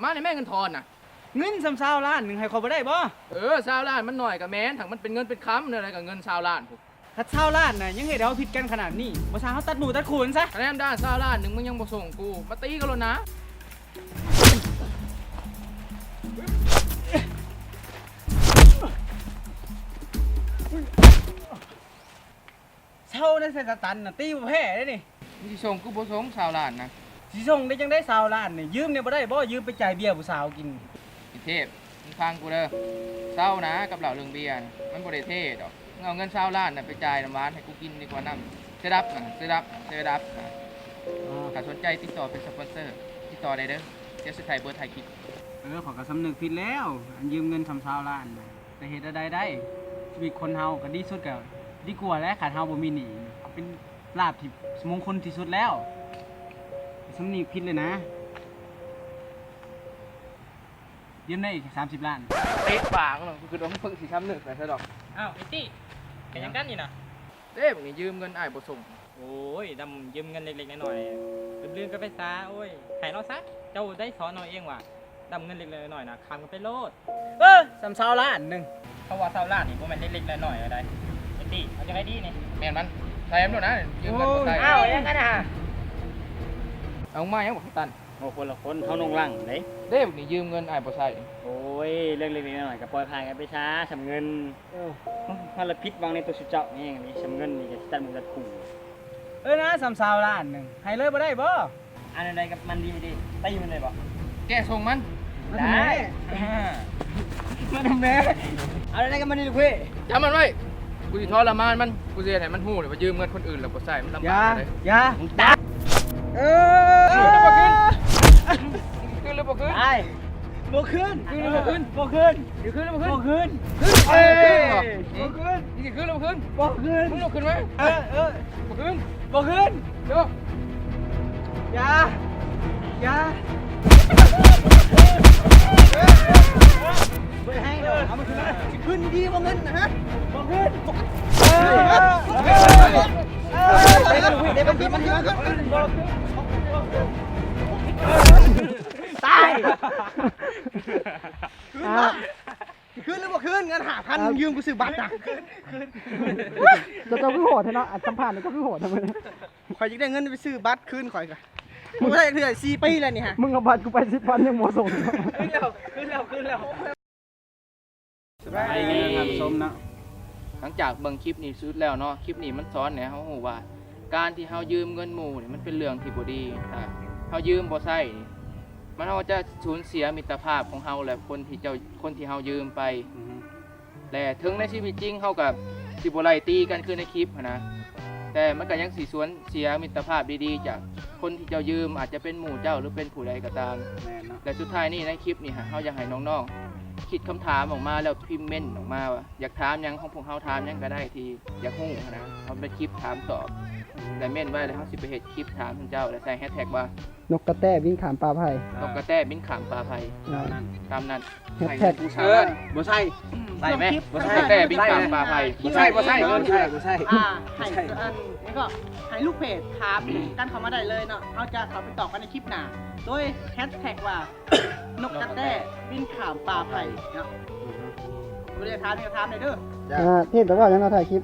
มาในแม่เงินทอนน่ะ เงิน20 ล้านหนึงให้เขาบ่ได้บ่ 20 ล้านมันหน่อยกับแม่นถังมันเป็นเงินเป็นค้ำเนี่ยอะไรกับเงิน20 ล้านพวก ถ้า20 ล้านน่ะยังเฮ็ดให้เฮาผิดกันขนาดนี้บ่ซาเฮาตัดหมู่ตัดขูนซะ คะแนนด้าน20 ล้านหนึ่งมึงยังบ่ส่งกูมาตีกันแล้วนะ เช่าในเซนตันน่ะตีบ่แพ้เด้นี่ มึงสิส่งกูบ่ส่ง20 ล้านนะ สิส่งได้จังได้20 ล้านนี่ยืมเนี่ยบ่ได้บ่ยืมไปจ่ายเบี้ยผู้สาวกิน อีเทพมึงฟังกูเด้อเศร้านะกับเหล่าเรื่องเบียร์น่ะมันบ่ได้เท่ดอกมึงเอาเงิน20 ล้านน่ะไปจ่ายน้ำหวานให้กูกินดีกว่าน้ำเสยดับนะเสยดับนะถ้าสนใจติดต่อเป็นสปอนเซอร์ติดต่อได้เด้อเดี๋ยวสิถ่ายเบอร์ถ่ายคลิป ขอยก็สำนึกผิดแล้วอันยืมเงิน20 ล้านน่ะแต่เฮ็ดใดได้ชีวิตคนเฮาก็ดีสุดก็ดีกว่าแล้วขาดเฮาบ่มีหนี้เป็นลาภที่มงคลที่สุดแล้วสำนึกผิดเลยนะยืมได้อีก30 ล้าน เตะปากเนาะกูคือต้องเพิ่งสิช้ำหนึ่งแต่ซะดอก อ้าวไอ้ตี้เป็นยังกันนี่นะ เด้มึงนี่ยืมเงินอ้ายบ่ส่ง โอ้ยดำยืมเงินเล็กๆน้อยๆลืมๆก็ไปซะโอ้ยหายเราซะเจ้าได้สอนเราเองว่าดำเงินเล็กๆน้อยๆนะคำกันไปโลด20 ล้านหนึง เขาว่าเท่าล้านนี่พวกมันเล็กๆน้อยๆอะไรไอ้ตี้เอาจังไงดีนี่ แม่นมันใส่มันโดนนะยืมเงินบ่ใส่ อ้าวยังกันนะ เอามายังบ่ตัน โอ้คนละคนเท่านงลังเด้ เด้มึงนี่ยืมเงินอ้ายบ่ใส่ โอ้ยเรื่องเล็กๆน้อยๆก็ปล่อยผ่านกันไปช้าสำเงินถ้าเราพิษวางในตัวสุเจ้านี่อย่างนี้สำเงินนี่จะตัดมือตัดขู่ นะ30 ล้านหนึงให้เลยบ่ได้บ่ อันใดกับมันดีดีตีมันเลยบ่ แกส่งมัน ได้มาทำแม่เอาอะไรกันมันนี่ลูกพี่ จำมันไว้กูสิทรมานมันกูสิให้มันฮู้เลยว่ายืมเงินคนอื่นแล้วบ่ใส่มันลำ อย่า บากเลย อย่า มึงตาย คืนหรือบ่คืน ตาย บ่คืน คืนหรือบ่คืน บ่คืน สิคืนหรือบ่คืน บ่คืน เอ้ย บ่คืน สิคืนหรือบ่คืน บ่คืน มึงเอาคืนไหม บ่คืน บ่คืน เดี๋ยว อย่าอย่าบ่ให้ดอกเอามาคืนนะคืนดีบ่เงินนะฮะบ่คืนเดี๋ยวมันคืนตายคืนหรือบ่คืนเงิน5,000ยืมกูซื้อบัตรน่ะ จะต้องคือโหดเนาะอัดสัมผัสก็คือโหดทำไม ข่อยจะได้เงินไปซื้อบัตรคืนข่อยก่อนมึงได้เรื่อย4 ปีแล้วนี่ฮะ มึงเอาบัตรกูไป10,000ยังหมดส่ง ขึ้นแล้วสบายดีครับสมนะ หลังจากเบิ่งคลิปนี้สุดแล้วเนาะคลิปนี้มันสอนให้เฮาฮู้ว่า การที่เฮายืมเงินหมู่นี่มันเป็นเรื่องที่บ่ดีเฮายืมบ่ใช้นี่มันเฮาจะสูญเสียมิตรภาพของเฮาและคนที่เฮายืมไปและถึงในชีวิตจริงเฮาก็สิบ่ไล่ตีกันคือในคลิปหั้นนะแต่มันก็ยังสิสูญเสียมิตรภาพดีๆจากคนที่เจ้ายืมอาจจะเป็นหมู่เจ้าหรือเป็นผู้ใดก็ตาม แม่นเนาะ และสุดท้ายนี่ในคลิปนี่ฮะเขาอยากให้น้องๆคิดคำถามออกมาแล้วพิมพ์เม่นออกมาว่าอยากถามหยังของพวกเขาถามหยังก็ได้ที่อยากฮู้นะเขาเป็นคลิปถามตอบแต่เม่นไว้แล้วเขาสิไปเฮ็ดคลิปถามท่านเจ้าแล้วใส่แฮชแท็กว่าน กกระแตวิ่งขามปลาไผ่ นกกระแตบินขามปลาไผ่ตามนั้น แฮชแท็ก ผู้ชาย บ่ใช่ ใส่ไหมนกกระแตบินขามปลาไผ่บ่ใช่บ่ใช่ ให้ก็ให้ลูกเพจถามกันเข้ามาได้เลยเนาะเราจะเข้าไปตอบกันในคลิปหน้าโดยแฮชแท็กว่านกกระแต้บินข่ามปลาไผ่เนาะบ่ได้ถามนี่ก็ถามได้เด้อ เทพแต่ว่ายังเราถ่ายคลิป